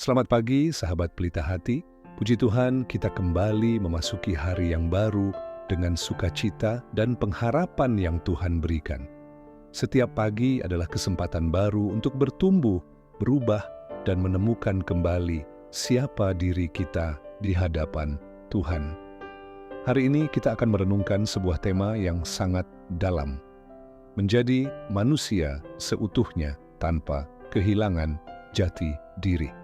Selamat pagi, sahabat pelita hati. Puji Tuhan, kita kembali memasuki hari yang baru dengan sukacita dan pengharapan yang Tuhan berikan. Setiap pagi adalah kesempatan baru untuk bertumbuh, berubah, dan menemukan kembali siapa diri kita di hadapan Tuhan. Hari ini kita akan merenungkan sebuah tema yang sangat dalam. Menjadi manusia seutuhnya tanpa kehilangan jati diri.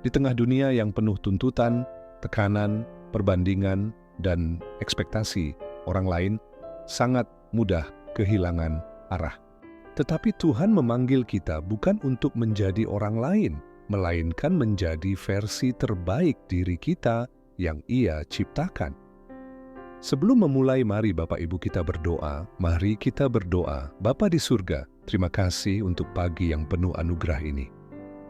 Di tengah dunia yang penuh tuntutan, tekanan, perbandingan, dan ekspektasi orang lain, sangat mudah kehilangan arah. Tetapi Tuhan memanggil kita bukan untuk menjadi orang lain, melainkan menjadi versi terbaik diri kita yang Ia ciptakan. Sebelum memulai, mari Bapak Ibu kita berdoa. Mari kita berdoa. Bapa di surga, terima kasih untuk pagi yang penuh anugerah ini.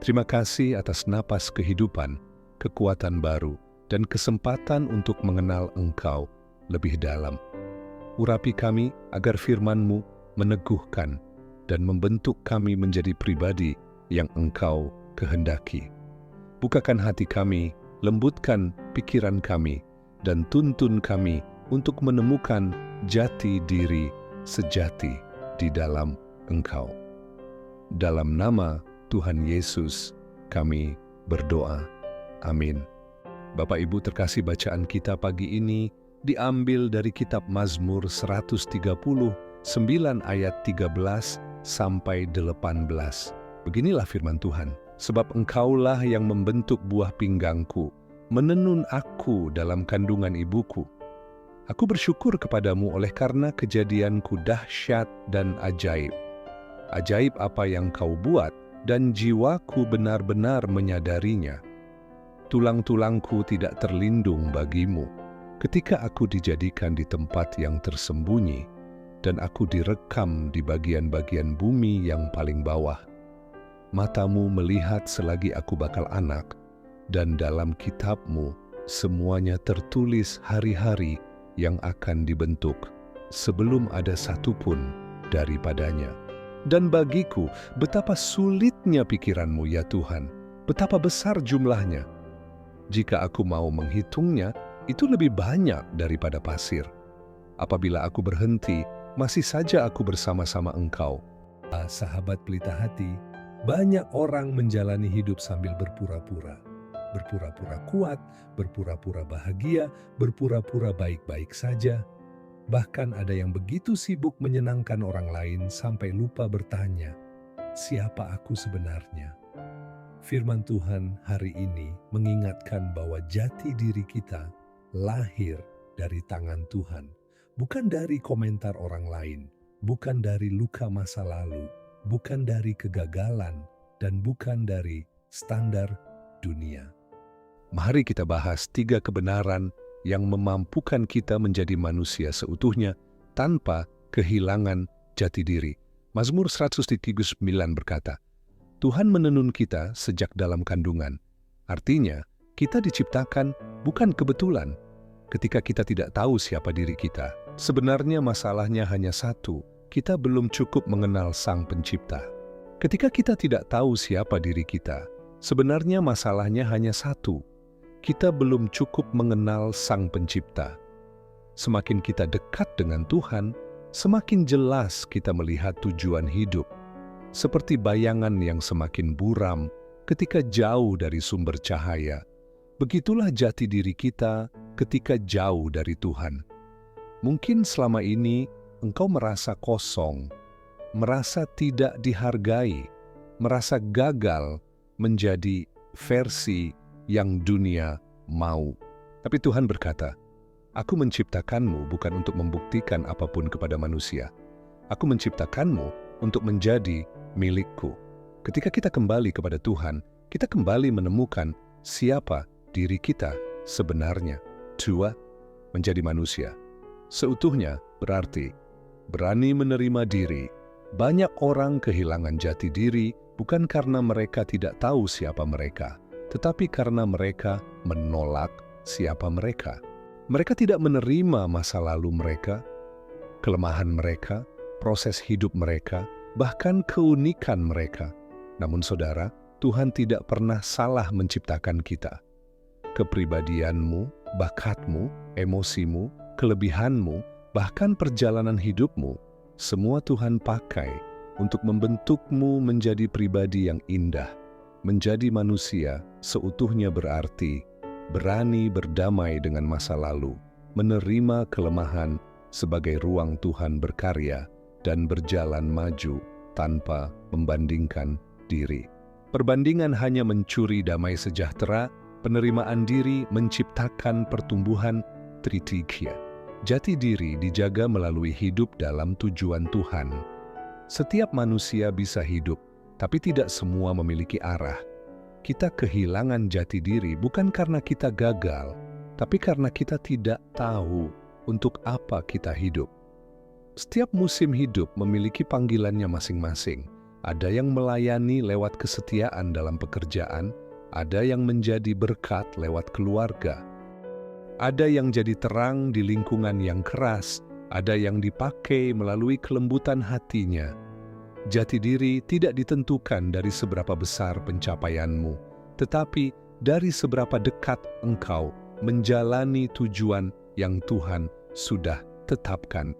Terima kasih atas napas kehidupan, kekuatan baru, dan kesempatan untuk mengenal Engkau lebih dalam. Urapi kami agar firman-Mu meneguhkan dan membentuk kami menjadi pribadi yang Engkau kehendaki. Bukakan hati kami, lembutkan pikiran kami, dan tuntun kami untuk menemukan jati diri sejati di dalam Engkau. Dalam nama Tuhan Yesus, kami berdoa. Amin. Bapak Ibu terkasih, bacaan kita pagi ini diambil dari kitab Mazmur 139 ayat 13 sampai 18. Beginilah firman Tuhan. Sebab Engkaulah yang membentuk buah pinggangku, menenun aku dalam kandungan ibuku. Aku bersyukur kepadamu oleh karena kejadianku dahsyat dan ajaib. Ajaib apa yang kau buat, dan jiwaku benar-benar menyadarinya. Tulang-tulangku tidak terlindung bagimu, ketika aku dijadikan di tempat yang tersembunyi, dan aku direkam di bagian-bagian bumi yang paling bawah. Matamu melihat selagi aku bakal anak, dan dalam kitabmu semuanya tertulis hari-hari yang akan dibentuk, sebelum ada satupun daripadanya. Dan bagiku, betapa sulitnya pikiran-Mu ya Tuhan, betapa besar jumlahnya. Jika aku mau menghitungnya, itu lebih banyak daripada pasir. Apabila aku berhenti, masih saja aku bersama-sama Engkau. Sahabat pelita hati, banyak orang menjalani hidup sambil berpura-pura. Berpura-pura kuat, berpura-pura bahagia, berpura-pura baik-baik saja. Bahkan ada yang begitu sibuk menyenangkan orang lain sampai lupa bertanya, siapa aku sebenarnya? Firman Tuhan hari ini mengingatkan bahwa jati diri kita lahir dari tangan Tuhan, bukan dari komentar orang lain, bukan dari luka masa lalu, bukan dari kegagalan, dan bukan dari standar dunia. Mari kita bahas 3 kebenaran yang memampukan kita menjadi manusia seutuhnya tanpa kehilangan jati diri. Mazmur 139 berkata, Tuhan menenun kita sejak dalam kandungan. Artinya, kita diciptakan bukan kebetulan. Ketika kita tidak tahu siapa diri kita, sebenarnya masalahnya hanya satu, kita belum cukup mengenal Sang Pencipta. Ketika kita tidak tahu siapa diri kita, sebenarnya masalahnya hanya satu, kita belum cukup mengenal Sang Pencipta. Semakin kita dekat dengan Tuhan, semakin jelas kita melihat tujuan hidup. Seperti bayangan yang semakin buram ketika jauh dari sumber cahaya. Begitulah jati diri kita ketika jauh dari Tuhan. Mungkin selama ini engkau merasa kosong, merasa tidak dihargai, merasa gagal menjadi versi yang dunia mau. Tapi Tuhan berkata, Aku menciptakanmu bukan untuk membuktikan apapun kepada manusia. Aku menciptakanmu untuk menjadi milikku. Ketika kita kembali kepada Tuhan, kita kembali menemukan siapa diri kita sebenarnya. 2. Menjadi manusia seutuhnya berarti berani menerima diri. Banyak orang kehilangan jati diri bukan karena mereka tidak tahu siapa mereka, tetapi karena mereka menolak siapa mereka. Mereka tidak menerima masa lalu mereka, kelemahan mereka, proses hidup mereka, bahkan keunikan mereka. Namun saudara, Tuhan tidak pernah salah menciptakan kita. Kepribadianmu, bakatmu, emosimu, kelebihanmu, bahkan perjalanan hidupmu, semua Tuhan pakai untuk membentukmu menjadi pribadi yang indah, menjadi manusia seutuhnya berarti, berani berdamai dengan masa lalu, menerima kelemahan sebagai ruang Tuhan berkarya, dan berjalan maju tanpa membandingkan diri. Perbandingan hanya mencuri damai sejahtera, penerimaan diri menciptakan pertumbuhan tritikya. Jati diri dijaga melalui hidup dalam tujuan Tuhan. Setiap manusia bisa hidup, tapi tidak semua memiliki arah. Kita kehilangan jati diri bukan karena kita gagal, tapi karena kita tidak tahu untuk apa kita hidup. Setiap musim hidup memiliki panggilannya masing-masing. Ada yang melayani lewat kesetiaan dalam pekerjaan, ada yang menjadi berkat lewat keluarga. Ada yang jadi terang di lingkungan yang keras, ada yang dipakai melalui kelembutan hatinya. Jati diri tidak ditentukan dari seberapa besar pencapaianmu, tetapi dari seberapa dekat engkau menjalani tujuan yang Tuhan sudah tetapkan.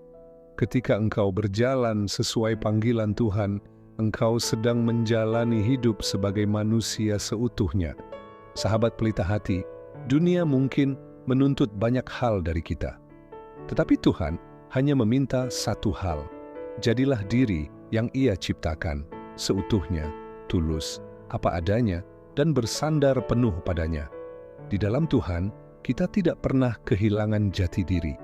Ketika engkau berjalan sesuai panggilan Tuhan, engkau sedang menjalani hidup sebagai manusia seutuhnya. Sahabat pelita hati, dunia mungkin menuntut banyak hal dari kita. Tetapi Tuhan hanya meminta satu hal, jadilah diri yang Ia ciptakan, seutuhnya, tulus, apa adanya, dan bersandar penuh padanya. Di dalam Tuhan, kita tidak pernah kehilangan jati diri,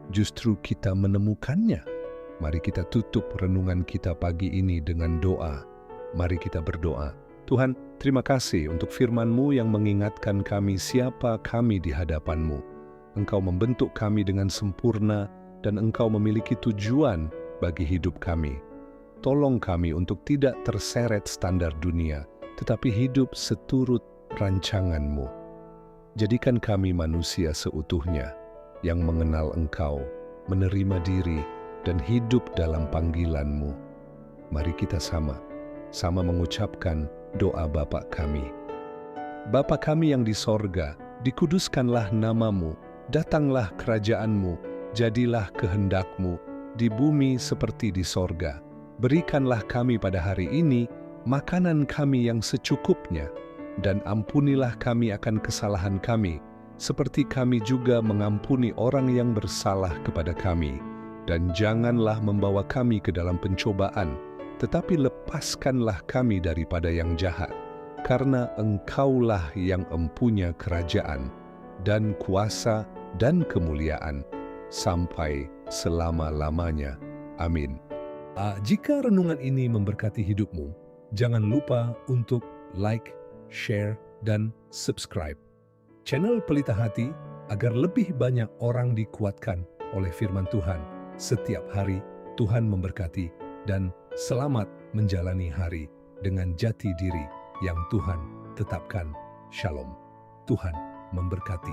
justru kita menemukannya. Mari kita tutup renungan kita pagi ini dengan doa. Mari kita berdoa. Tuhan, terima kasih untuk firman-Mu yang mengingatkan kami siapa kami di hadapan-Mu. Engkau membentuk kami dengan sempurna dan Engkau memiliki tujuan bagi hidup kami. Tolong kami untuk tidak terseret standar dunia, tetapi hidup seturut rancangan-Mu. Jadikan kami manusia seutuhnya yang mengenal Engkau, menerima diri, dan hidup dalam panggilan-Mu. Mari kita sama mengucapkan doa Bapa kami. Bapa kami yang di sorga, dikuduskanlah nama-Mu, datanglah kerajaan-Mu, jadilah kehendak-Mu, di bumi seperti di sorga. Berikanlah kami pada hari ini makanan kami yang secukupnya, dan ampunilah kami akan kesalahan kami, seperti kami juga mengampuni orang yang bersalah kepada kami. Dan janganlah membawa kami ke dalam pencobaan, tetapi lepaskanlah kami daripada yang jahat. Karena Engkaulah yang empunya kerajaan, dan kuasa, dan kemuliaan, sampai selama-lamanya. Amin. Jika renungan ini memberkati hidupmu, jangan lupa untuk like, share, dan subscribe channel Pelita Hati agar lebih banyak orang dikuatkan oleh firman Tuhan. Setiap hari Tuhan memberkati dan selamat menjalani hari dengan jati diri yang Tuhan tetapkan. Shalom. Tuhan memberkati.